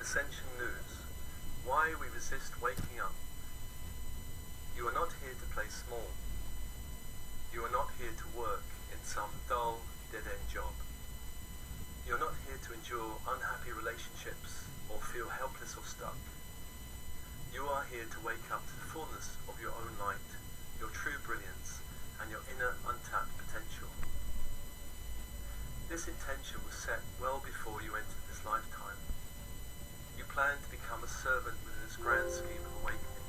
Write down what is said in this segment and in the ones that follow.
Ascension News. Why we resist waking up. You are not here to play small. You are not here to work in some dull, dead-end job. You are not here to endure unhappy relationships or feel helpless or stuck. You are here to wake up to the fullness of your own light, your true brilliance, and your inner untapped potential. This intention was set well before you entered this lifetime. You plan to become a servant within this grand scheme of awakening.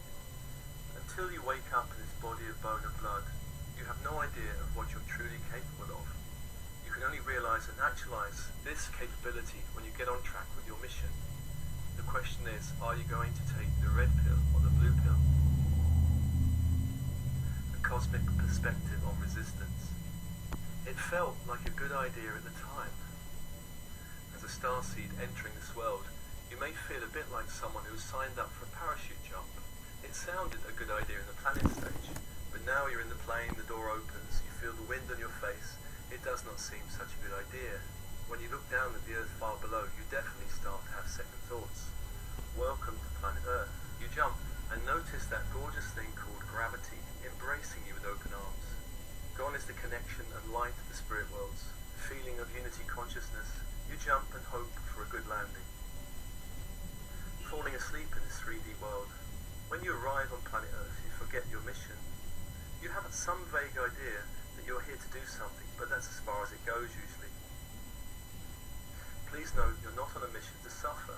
Until you wake up in this body of bone and blood, you have no idea of what you're truly capable of. You can only realize and actualize this capability when you get on track with your mission. The question is, are you going to take the red pill or the blue pill? A cosmic perspective on resistance. It felt like a good idea at the time. As a starseed entering this world, you may feel a bit like someone who has signed up for a parachute jump. It sounded a good idea in the planet stage, but now you're in the plane, the door opens, you feel the wind on your face. It does not seem such a good idea. When you look down at the earth far below, you definitely start to have second thoughts. Welcome to planet Earth. You jump and notice that gorgeous thing called gravity embracing you with open arms. Gone is the connection and light of the spirit worlds, feeling of unity consciousness. You jump and hope for a good landing. Falling asleep in this 3D world. When you arrive on planet Earth, you forget your mission. You have some vague idea that you're here to do something, but that's as far as it goes usually. Please note, you're not on a mission to suffer.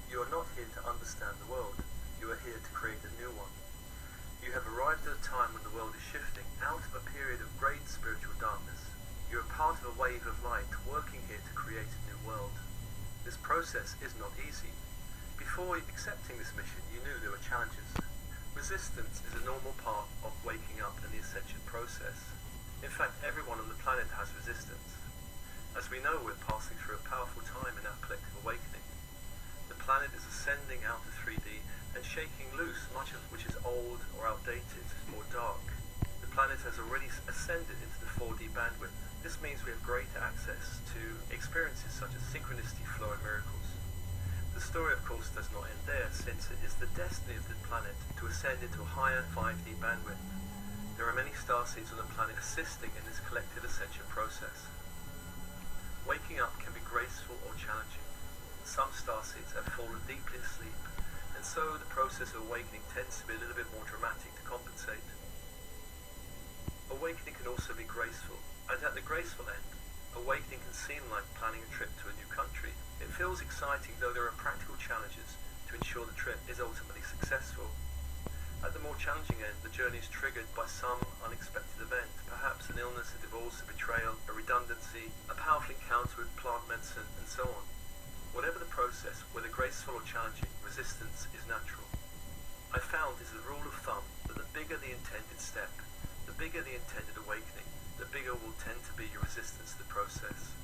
You are not here to understand the world. You are here to create a new one. You have arrived at a time when the world is shifting out of a period of great spiritual darkness. You are part of a wave of light working here to create a new world. This process is not easy. Before accepting this mission, you knew there were challenges. Resistance is a normal part of waking up in the ascension process. In fact, everyone on the planet has resistance. As we know, we're passing through a powerful time in our collective awakening. The planet is ascending out of 3D and shaking loose much of which is old or outdated or dark. The planet has already ascended into the 4D bandwidth. This means we have greater access to experiences such as synchronicity, flow, and miracles. The story, of course, does not end there, since it is the destiny of the planet to ascend into a higher 5D bandwidth. There are many starseeds on the planet assisting in this collective ascension process. Waking up can be graceful or challenging. Some starseeds have fallen deeply asleep, and so the process of awakening tends to be a little bit more dramatic to compensate. Awakening can also be graceful, and at the graceful end, awakening can seem like planning a trip to a new country. It feels exciting, though there are practical challenges to ensure the trip is ultimately successful. At the more challenging end, the journey is triggered by some unexpected event, perhaps an illness, a divorce, a betrayal, a redundancy, a powerful encounter with plant medicine, and so on. Whatever the process, whether graceful or challenging, resistance is natural. I found as a rule of thumb that the bigger the intended step, the bigger the intended awakening, the bigger will tend to be your resistance to the process.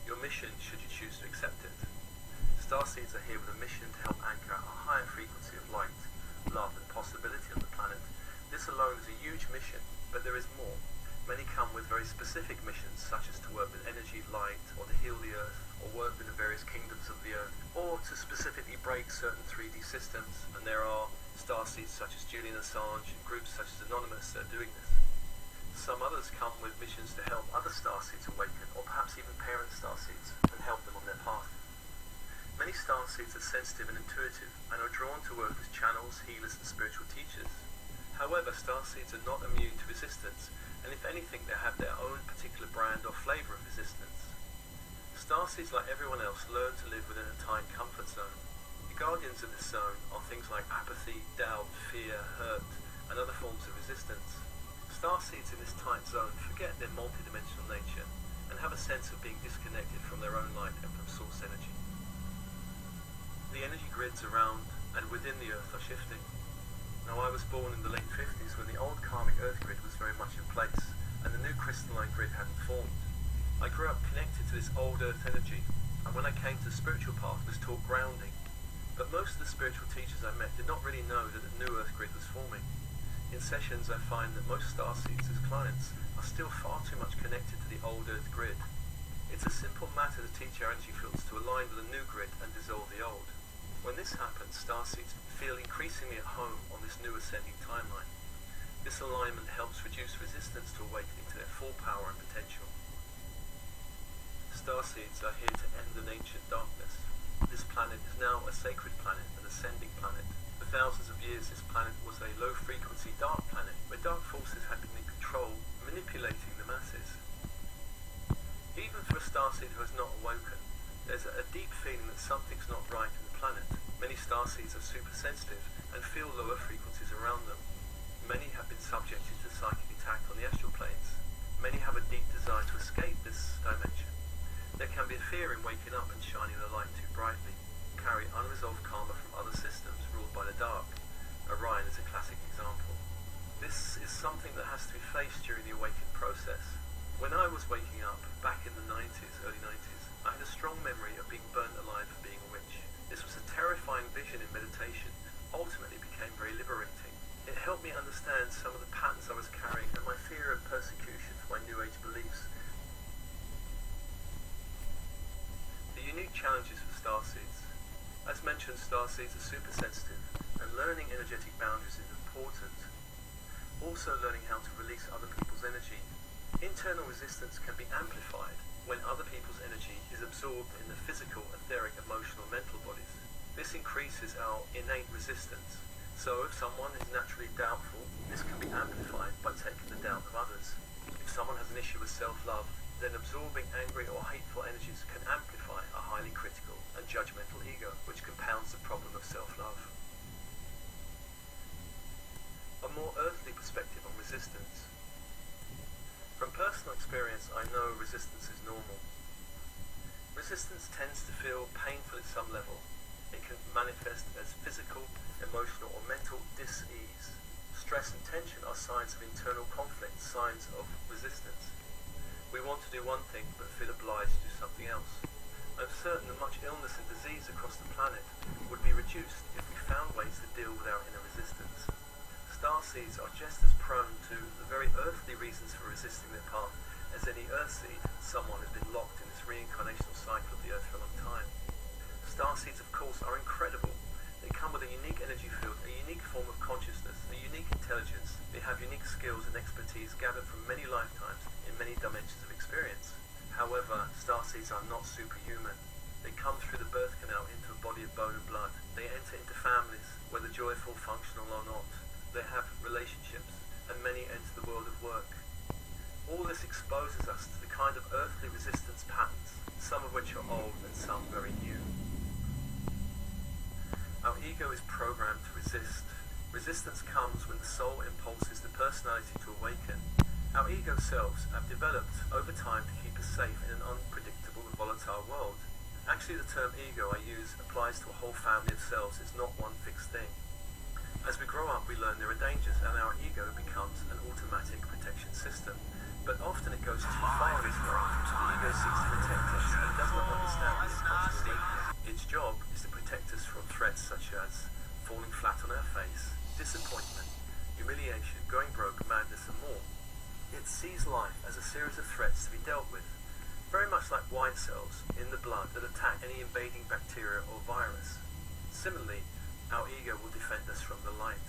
Your mission, should you choose to accept it. Starseeds are here with a mission to help anchor a higher frequency of light, love, and possibility on the planet. This alone is a huge mission, but there is more. Many come with very specific missions, such as to work with energy, light, or to heal the earth, or work with the various kingdoms of the earth, or to specifically break certain 3D systems. And there are starseeds such as Julian Assange and groups such as Anonymous that are doing this. Some others come with missions to help other starseeds awaken, or perhaps even parent starseeds, and help them on their path. Many starseeds are sensitive and intuitive, and are drawn to work with channels, healers, and spiritual teachers. However, starseeds are not immune to resistance, and if anything, they have their own particular brand or flavor of resistance. Starseeds, like everyone else, learn to live within a tight comfort zone. The guardians of this zone are things like apathy, doubt, fear, hurt, and other forms of resistance. Starseeds in this tight zone forget their multidimensional nature and have a sense of being disconnected from their own light and from source energy. The energy grids around and within the earth are shifting. Now, I was born in the late 50s when the old karmic earth grid was very much in place and the new crystalline grid hadn't formed. I grew up connected to this old earth energy, and when I came to the spiritual path, was taught grounding. But most of the spiritual teachers I met did not really know that the new earth grid was forming. In sessions, I find that most starseeds as clients are still far too much connected to the old earth grid. It's a simple matter to teach our energy fields to align with a new grid and dissolve the old. When this happens, starseeds feel increasingly at home on this new ascending timeline. This alignment helps reduce resistance to awakening to their full power and potential. Starseeds are here to end an ancient darkness. This planet is now a sacred planet, an ascending planet. For thousands of years, this planet was a low-frequency dark planet, where dark forces had been in control, manipulating the masses. Even for a starseed who has not awoken, there's a deep feeling that something's not right in the planet. Many starseeds are super sensitive and feel lower frequencies around them. Many have been subjected to psychic attack on the astral planes. Many have a deep desire to escape this dimension. There can be a fear in waking up and shining the light too brightly, carry unresolved karma from other systems ruled by the dark. Orion is a classic example. This is something that has to be faced during the awakening process. When I was waking up, back in the early 90s, I had a strong memory of being burnt alive for being a witch. This was a terrifying vision in meditation, ultimately became very liberating. It helped me understand some of the patterns I was carrying and my fear of persecution for my New Age beliefs. The unique challenges for starseeds. As mentioned, starseeds are super sensitive, and learning energetic boundaries is important. Also learning how to release other people's energy. Internal resistance can be amplified when other people's energy is absorbed in the physical, etheric, emotional, mental bodies. This increases our innate resistance. So if someone is naturally doubtful, this can be amplified by taking the doubt of others. If someone has an issue with self-love, then absorbing angry or hateful energies can amplify a highly critical and judgmental ego, which compounds the problem of self-love. A more earthly perspective on resistance. From personal experience, I know resistance is normal. Resistance tends to feel painful at some level. It can manifest as physical, emotional, or mental dis-ease. Stress and tension are signs of internal conflict, signs of resistance. We want to do one thing, but feel obliged to do something else. I'm certain that much illness and disease across the planet would be reduced if we found ways to deal with our inner resistance. Starseeds are just as prone to the very earthly reasons for resisting their path as any earthseed. Someone has been locked in this reincarnational cycle of the earth for a long time. Starseeds, of course, are incredible. They come with a unique energy field, a unique form of consciousness, a unique intelligence. They have unique skills and expertise gathered from many lifetimes in many dimensions of experience. However, starseeds are not superhuman. They come through the birth canal into a body of bone and blood. They enter into families, whether joyful, functional or not. They have relationships, and many enter the world of work. All this exposes us to the kind of earthly resistance patterns, some of which are old and some very new. Our ego is programmed to resist. Resistance comes when the soul impulses the personality to awaken. Our ego selves have developed over time to keep us safe in an unpredictable and volatile world. Actually, the term ego I use applies to a whole family of selves. It's not one fixed thing. As we grow up, we learn there are dangers, and our ego becomes an automatic protection system. But often it goes too far this way. The ego seeks to protect us and does not understand the unconscious weakness. Its job is to protect us from threats such as falling flat on our face, disappointment, humiliation, going broke, madness, and more. It sees life as a series of threats to be dealt with, very much like white cells in the blood that attack any invading bacteria or virus. Similarly, our ego will defend us from the light.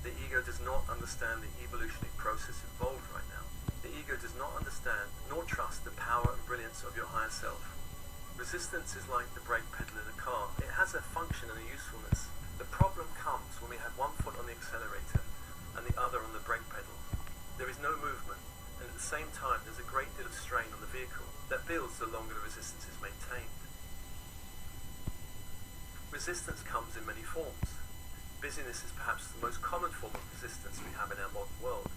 The ego does not understand the evolutionary process involved right now. The ego does not understand nor trust the power and brilliance of your higher self. Resistance is like the brake pedal in a car. It has a function and a usefulness. The problem comes when we have one foot on the accelerator and the other on the brake pedal. There is no movement, and at the same time there's a great deal of strain on the vehicle that builds the longer the resistance is maintained. Resistance comes in many forms. Busyness is perhaps the most common form of resistance we have in our modern world.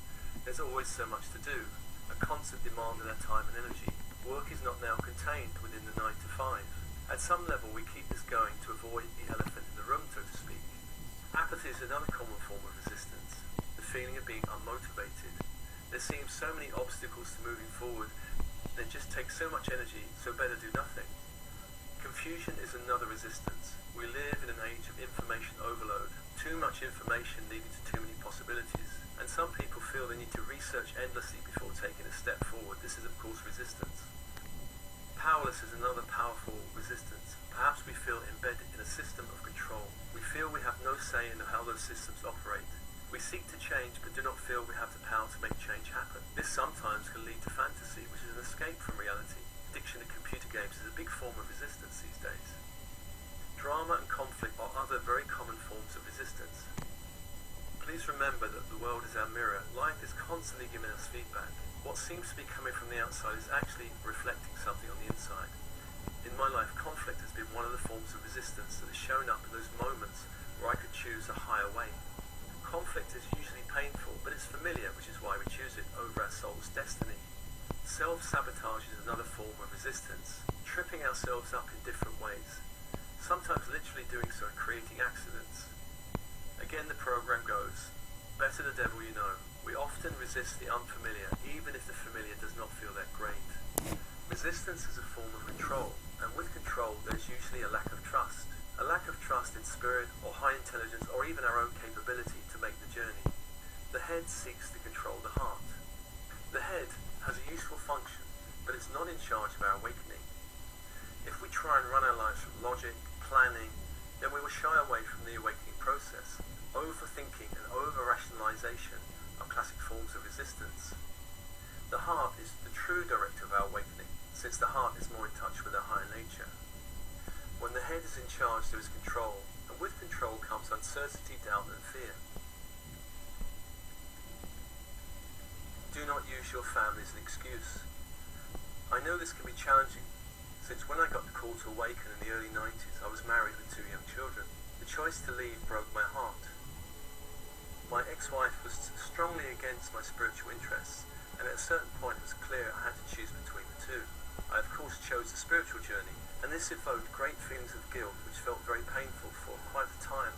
There's always so much to do, a constant demand on our time and energy. Work is not now contained within the 9 to 5. At some level, we keep this going to avoid the elephant in the room, so to speak. Apathy is another common form of resistance, the feeling of being unmotivated. There seems so many obstacles to moving forward. They just take so much energy, so better do nothing. Confusion is another resistance. We live in an age of information overload. Too much information leading to too many possibilities. And some people feel they need to research endlessly before taking a step forward. This is, of course, resistance. Powerless is another powerful resistance. Perhaps we feel embedded in a system of control. We feel we have no say in how those systems operate. We seek to change but do not feel we have the power to make change happen. This sometimes can lead to fantasy, which is an escape from reality. Addiction to computer games is a big form of resistance these days. Drama and conflict are other very common forms of resistance. Please remember that the world is our mirror. Life is constantly giving us feedback. What seems to be coming from the outside is actually reflecting something on the inside. In my life, conflict has been one of the forms of resistance that has shown up in those moments where I could choose a higher way. Conflict is usually painful, but it's familiar, which is why we choose it over our soul's destiny. Self-sabotage is another form of resistance, tripping ourselves up in different ways, sometimes literally doing so and creating accidents. Again, the program goes, better the devil you know. We often resist the unfamiliar, even if the familiar does not feel that great. Resistance is a form of control, and with control there's usually a lack of trust. A lack of trust in spirit or high intelligence or even our own capability to make the journey. The head seeks to control the heart. The head has a useful function, but it's not in charge of our awakening. If we try and run our lives from logic, planning, then we will shy away from the awakening process. Overthinking and over-rationalization are classic forms of resistance. The heart is the true director of our awakening, since the heart is more in touch with our higher nature. When the head is in charge, there is control, and with control comes uncertainty, doubt, and fear. Do not use your family as an excuse. I know this can be challenging, since when I got the call to awaken in the early 90s, I was married with 2 young children. The choice to leave broke my heart. My ex-wife was strongly against my spiritual interests, and at a certain point it was clear I had to choose between the two. I of course chose the spiritual journey, and this evoked great feelings of guilt which felt very painful for quite a time.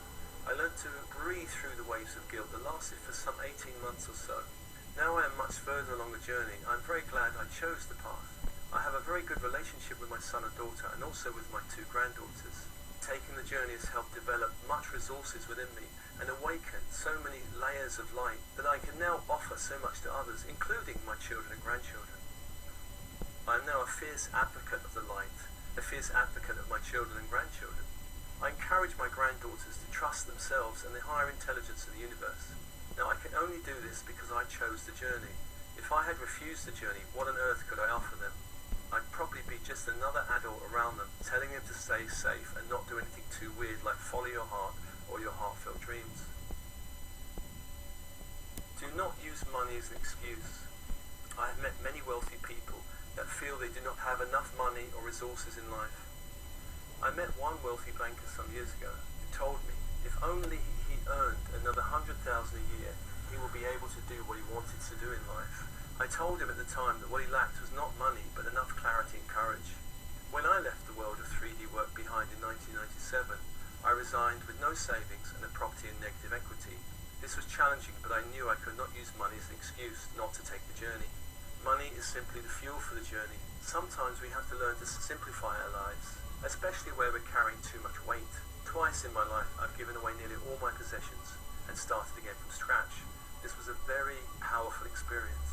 I learned to breathe through the waves of guilt that lasted for some 18 months or so. Now I am much further along the journey. I'm very glad I chose the path. I have a very good relationship with my son and daughter, and also with my 2 granddaughters. Taking the journey has helped develop much resources within me and awaken so many layers of light that I can now offer so much to others, including my children and grandchildren. I am now a fierce advocate of the light, a fierce advocate of my children and grandchildren. I encourage my granddaughters to trust themselves and the higher intelligence of the universe. Now I can only do this because I chose the journey. If I had refused the journey, what on earth could I offer them? I'd probably be just another adult around them, telling them to stay safe and not do anything too weird like follow your heart or your heartfelt dreams. Do not use money as an excuse. I have met many wealthy people that feel they do not have enough money or resources in life. I met one wealthy banker some years ago who told me if only he earned another 100,000 a year, he will be able to do what he wanted to do in life. I told him at the time that what he lacked was not money, but enough clarity and courage. When I left the world of 3D work behind in 1997, I resigned with no savings and a property in negative equity. This was challenging, but I knew I could not use money as an excuse not to take the journey. Money is simply the fuel for the journey. Sometimes we have to learn to simplify our lives, especially where we're carrying too much weight. Twice in my life, I've given away nearly all my possessions and started again from scratch. This was a very powerful experience.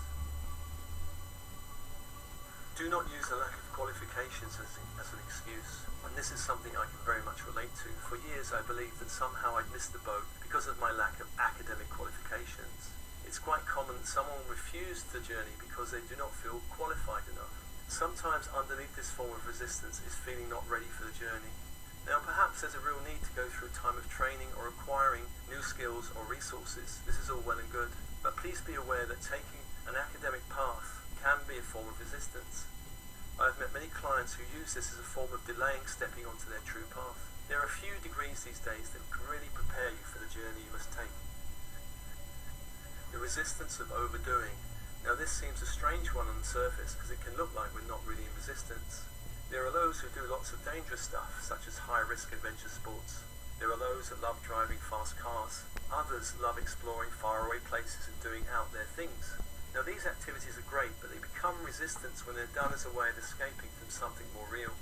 Do not use a lack of qualifications as an excuse, and this is something I can very much relate to. For years I believed that somehow I'd missed the boat because of my lack of academic qualifications. It's quite common that someone refused the journey because they do not feel qualified enough. Sometimes underneath this form of resistance is feeling not ready for the journey. Now perhaps there's a real need to go through a time of training or acquiring new skills or resources. This is all well and good, but please be aware that taking an academic path can be a form of resistance. I've met many clients who use this as a form of delaying stepping onto their true path. There are a few degrees these days that can really prepare you for the journey you must take. The resistance of overdoing. Now this seems a strange one on the surface because it can look like we're not really in resistance. There are those who do lots of dangerous stuff, such as high-risk adventure sports. There are those that love driving fast cars. Others love exploring faraway places and doing out-there things. Now these activities are great, but they become resistance when they're done as a way of escaping from something more real.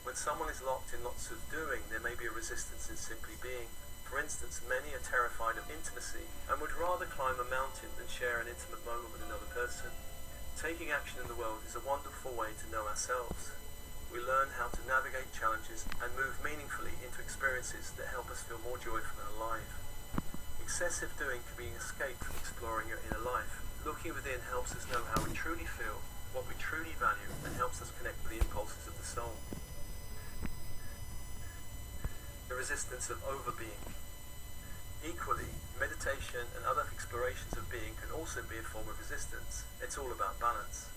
When someone is locked in lots of doing, there may be a resistance in simply being. For instance, many are terrified of intimacy and would rather climb a mountain than share an intimate moment with another person. Taking action in the world is a wonderful way to know ourselves. We learn how to navigate challenges and move meaningfully into experiences that help us feel more joyful and alive. Excessive doing can be an escape from exploring your inner life. Looking within helps us know how we truly feel, what we truly value, and helps us connect with the impulses of the soul. The resistance of overbeing. Equally, meditation and other explorations of being can also be a form of resistance. It's all about balance.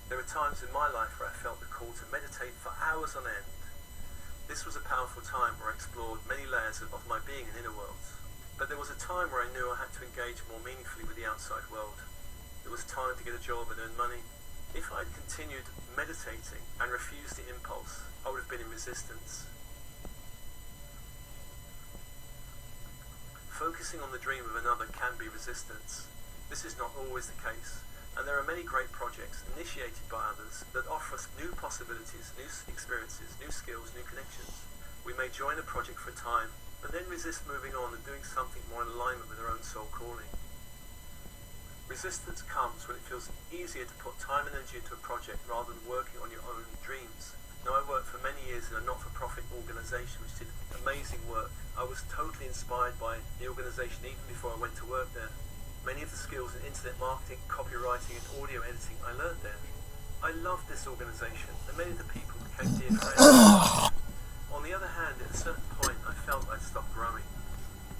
There are times in my life where I felt the call to meditate for hours on end. This was a powerful time where I explored many layers of my being and inner worlds. But there was a time where I knew I had to engage more meaningfully with the outside world. It was time to get a job and earn money. If I had continued meditating and refused the impulse, I would have been in resistance. Focusing on the dream of another can be resistance. This is not always the case, and there are many great projects initiated by others that offer us new possibilities, new experiences, new skills, new connections. We may join a project for a time, but then resist moving on and doing something more in alignment with our own soul calling. Resistance comes when it feels easier to put time and energy into a project rather than working on your own dreams. Now, I worked for many years in a not-for-profit organisation which did amazing work. I was totally inspired by the organisation even before I went to work there. Many of the skills in internet marketing, copywriting and audio editing I learned there. I loved this organisation and many of the people became dear friends. On the other hand, at a certain point I felt I'd stopped growing.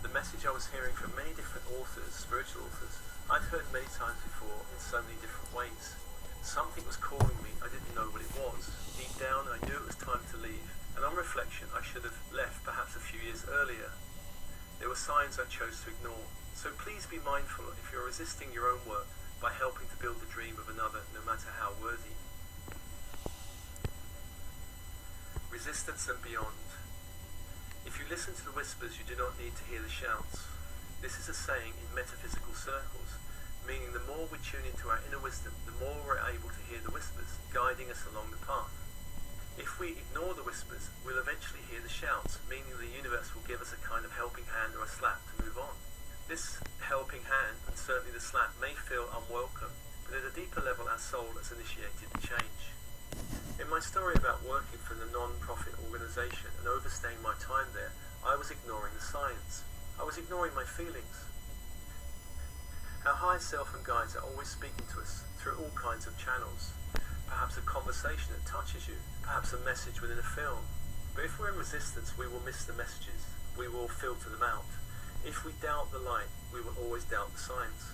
The message I was hearing from many different authors, spiritual authors, I'd heard many times before in so many different ways. Something was calling me, I didn't know what it was. Deep down I knew it was time to leave, and on reflection I should have left perhaps a few years earlier. There were signs I chose to ignore, so please be mindful if you're resisting your own work by helping to build the dream of another, no matter how worthy. Resistance and beyond. If you listen to the whispers, you do not need to hear the shouts. This is a saying in metaphysical circles, meaning the more we tune into our inner wisdom, the more we're able to hear the whispers, guiding us along the path. If we ignore the whispers, we'll eventually hear the shouts, meaning the universe will give us a kind of helping hand or a slap to move on. This helping hand, and certainly the slap, may feel unwelcome, but at a deeper level our soul has initiated the change. In my story about working for the non-profit organisation and overstaying my time there, I was ignoring the signs. I was ignoring my feelings. Our higher self and guides are always speaking to us through all kinds of channels. Perhaps a conversation that touches you, perhaps a message within a film. But if we're in resistance, we will miss the messages. We will filter them out. If we doubt the light, we will always doubt the signs.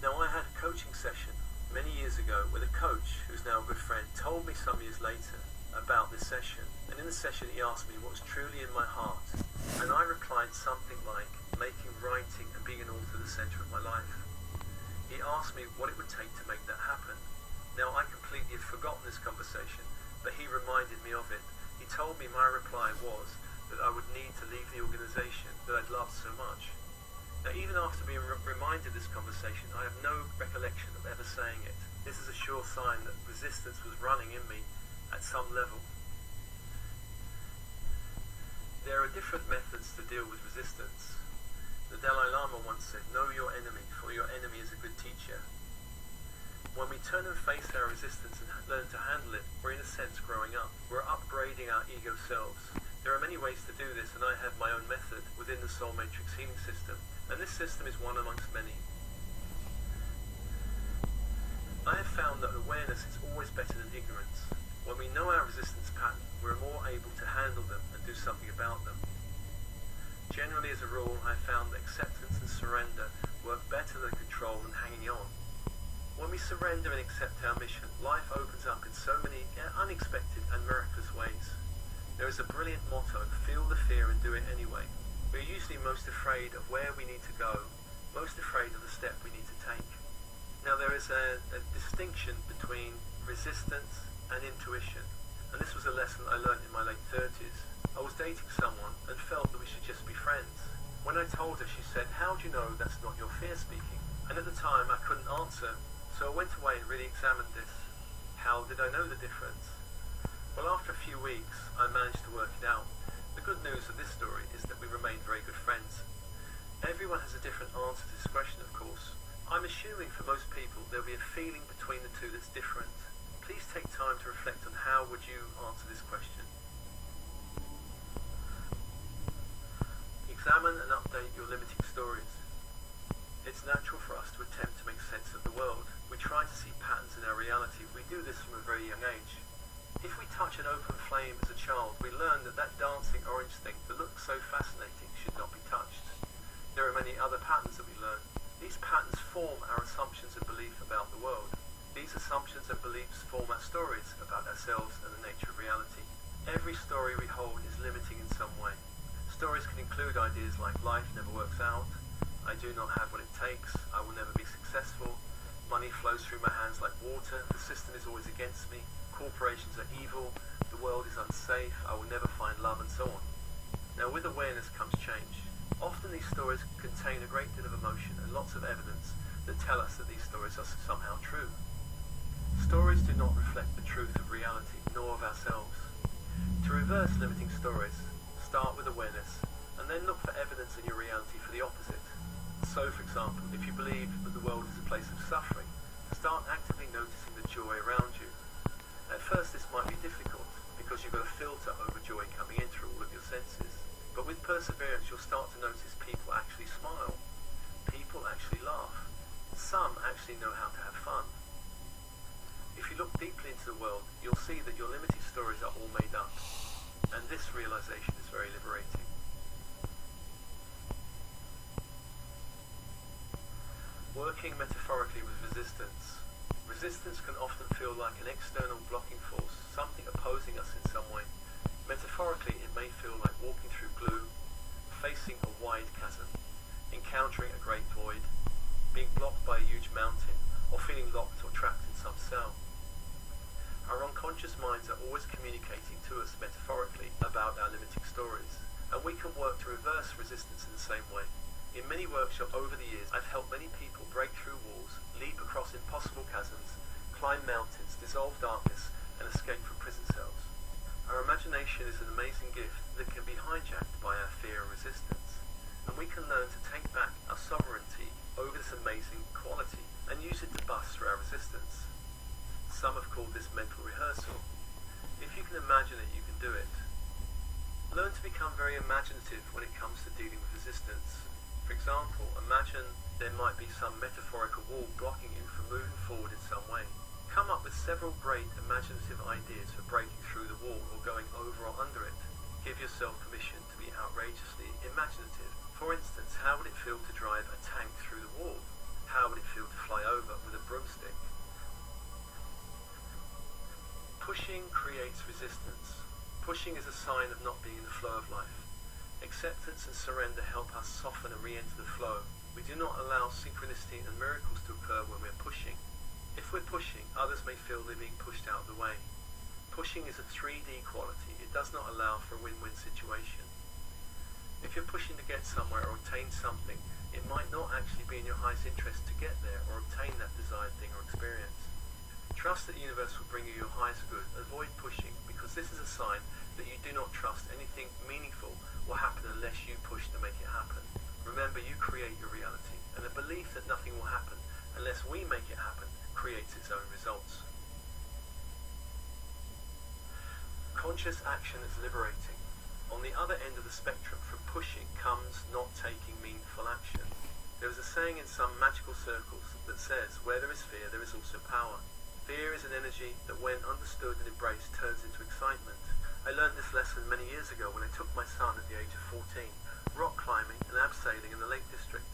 Now, I had a coaching session many years ago with a coach who's now a good friend told me some years later about this session. And in the session he asked me what was truly in my heart. And I replied something like, making writing and being an author the centre of my life. He asked me what it would take to make that happen. Now, I completely had forgotten this conversation, but he reminded me of it. He told me my reply was that I would need to leave the organisation that I'd loved so much. Now, even after being reminded of this conversation, I have no recollection of ever saying it. This is a sure sign that resistance was running in me at some level. There are different methods to deal with resistance. The Dalai Lama once said, "Know your enemy, for your enemy is a good teacher." When we turn and face our resistance and learn to handle it, we're in a sense growing up. We're upgrading our ego selves. There are many ways to do this, and I have my own method within the Soul Matrix healing system, and this system is one amongst many. I have found that awareness is always better than ignorance. When we know our resistance pattern, we're more able to handle them and do something about them. Generally, as a rule, I have found that acceptance and surrender work better than control and hanging on. When we surrender and accept our mission, life opens up in so many unexpected and miraculous ways. There is a brilliant motto, feel the fear and do it anyway. We're usually most afraid of where we need to go, most afraid of the step we need to take. Now, there is a distinction between resistance and intuition, and this was a lesson I learned in my late 30s. I was dating someone and felt that we should just be friends. When I told her, she said, "How do you know that's not your fear speaking?" And at the time I couldn't answer, so I went away and really examined this. How did I know the difference? Well, after a few weeks I managed to work it out. The good news of this story is that we remained very good friends. Everyone has a different answer to this question, of course. I'm assuming for most people there'll be a feeling between the two that's different. Please take time to reflect on how would you answer this question. Examine and update your limiting stories. It's natural for us to attempt to make sense of the world. We try to see patterns in our reality. We do this from a very young age. If we touch an open flame as a child, we learn that that dancing orange thing that looks so fascinating should not be touched. There are many other patterns that we learn. These patterns form our assumptions and belief about the world. These assumptions and beliefs form our stories about ourselves and the nature of reality. Every story we hold is limiting in some way. Stories can include ideas like life never works out, I do not have what it takes, I will never be successful, money flows through my hands like water, the system is always against me, corporations are evil, the world is unsafe, I will never find love, and so on. Now with awareness comes change. Often these stories contain a great deal of emotion and lots of evidence that tell us that these stories are somehow true. Stories do not reflect the truth of reality, nor of ourselves. To reverse limiting stories, start with awareness, and then look for evidence in your reality for the opposite. So, for example, if you believe that the world is a place of suffering, start actively noticing the joy around you. At first this might be difficult, because you've got a filter over joy coming in through all of your senses. But with perseverance you'll start to notice people actually smile. People actually laugh. Some actually know how to have fun. If you look deeply into the world, you'll see that your limited stories are all made up. And this realization is very liberating. Working metaphorically with resistance. Resistance can often feel like an external blocking force, something opposing us in some way. Metaphorically, it may feel like walking through glue, facing a wide chasm, encountering a great void, being blocked by a huge mountain, or feeling locked or trapped in some cell. Our unconscious minds are always communicating to us metaphorically about our limiting stories, and we can work to reverse resistance in the same way. In many workshops over the years, I've helped many people break through walls, leap across impossible chasms, climb mountains, dissolve darkness, and escape from prison cells. Our imagination is an amazing gift that can be hijacked by our fear and resistance, and we can learn to take back our sovereignty over this amazing quality and use it to bust through our resistance. Some have called this mental rehearsal. If you can imagine it, you can do it. Learn to become very imaginative when it comes to dealing with resistance. For example, imagine there might be some metaphorical wall blocking you from moving forward in some way. Come up with several great imaginative ideas for breaking through the wall or going over or under it. Give yourself permission to be outrageously imaginative. For instance, how would it feel to drive a tank through the wall? How would it feel to fly over with a broomstick? Pushing creates resistance. Pushing is a sign of not being in the flow of life. Acceptance and surrender help us soften and re-enter the flow. We do not allow synchronicity and miracles to occur when we're pushing. If we're pushing, others may feel they're being pushed out of the way. Pushing is a 3D quality. It does not allow for a win-win situation. If you're pushing to get somewhere or obtain something, it might not actually be in your highest interest to get there or obtain that desired thing or experience. Trust that the universe will bring you your highest good. Avoid pushing, because this is a sign that you do not trust anything meaningful will happen unless you push to make it happen. Remember, you create your reality, and the belief that nothing will happen unless we make it happen creates its own results. Conscious action is liberating. On the other end of the spectrum from pushing comes not taking meaningful action. There is a saying in some magical circles that says, where there is fear, there is also power. Fear is an energy that when understood and embraced turns into excitement. I learned this lesson many years ago when I took my son at the age of 14, rock climbing and abseiling in the Lake District.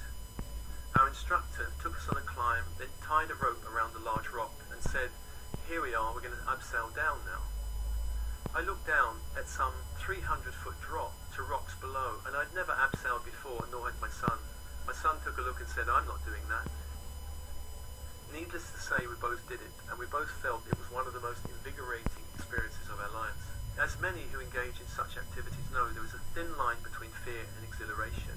Our instructor took us on a climb, then tied a rope around the large rock and said, "Here we are, we're going to abseil down now." I looked down at some 300-foot drop to rocks below, and I'd never abseiled before, nor had my son. My son took a look and said, "I'm not doing that." Needless to say, we both did it, and we both felt it was one of the most invigorating experiences of our lives. As many who engage in such activities know, there is a thin line between fear and exhilaration.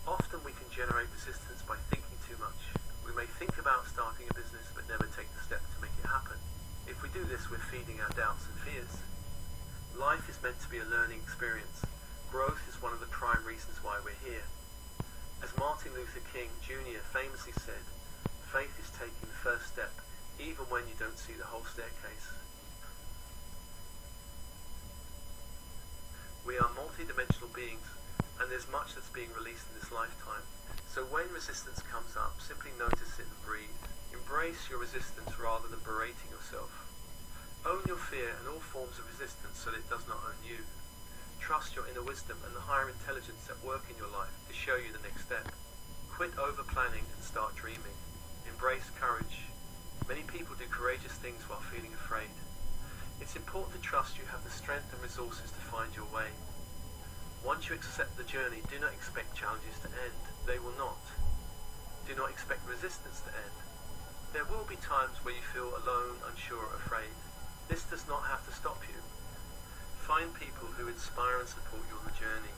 Often we can generate resistance by thinking too much. We may think about starting a business but never take the step to make it happen. If we do this, we're feeding our doubts and fears. Life is meant to be a learning experience. Growth is one of the prime reasons why we're here. As Martin Luther King Jr. famously said, faith is taking the first step, even when you don't see the whole staircase. We are multi-dimensional beings, and there's much that's being released in this lifetime. So when resistance comes up, simply notice it and breathe. Embrace your resistance rather than berating yourself. Own your fear and all forms of resistance so that it does not own you. Trust your inner wisdom and the higher intelligence at work in your life to show you the next step. Quit over-planning and start dreaming. Embrace courage. Many people do courageous things while feeling afraid. It's important to trust you have the strength and resources to find your way. Once you accept the journey, do not expect challenges to end. They will not. Do not expect resistance to end. There will be times where you feel alone, unsure, or afraid. This does not have to stop you. Find people who inspire and support you on the journey.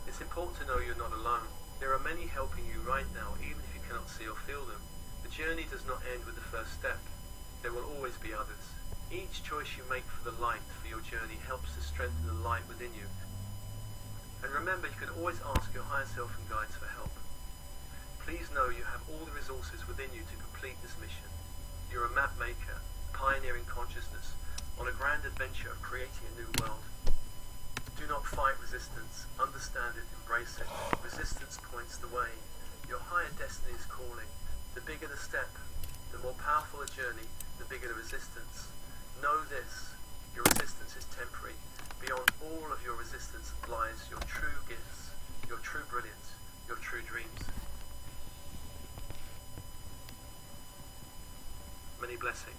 It's important to know you're not alone. There are many helping you right now, even if you cannot see or feel them. The journey does not end with the first step. There will always be others. Each choice you make for the light for your journey helps to strengthen the light within you. And remember, you can always ask your higher self and guides for help. Please know you have all the resources within you to complete this mission. You're a map maker, pioneering consciousness, on a grand adventure of creating a new world. Do not fight resistance. Understand it, embrace it. Resistance points the way. Your higher destiny is calling. The bigger the step, the more powerful the journey, the bigger the resistance. Know this, your resistance is temporary. Beyond all of your resistance lies your true gifts, your true brilliance, your true dreams. Many blessings.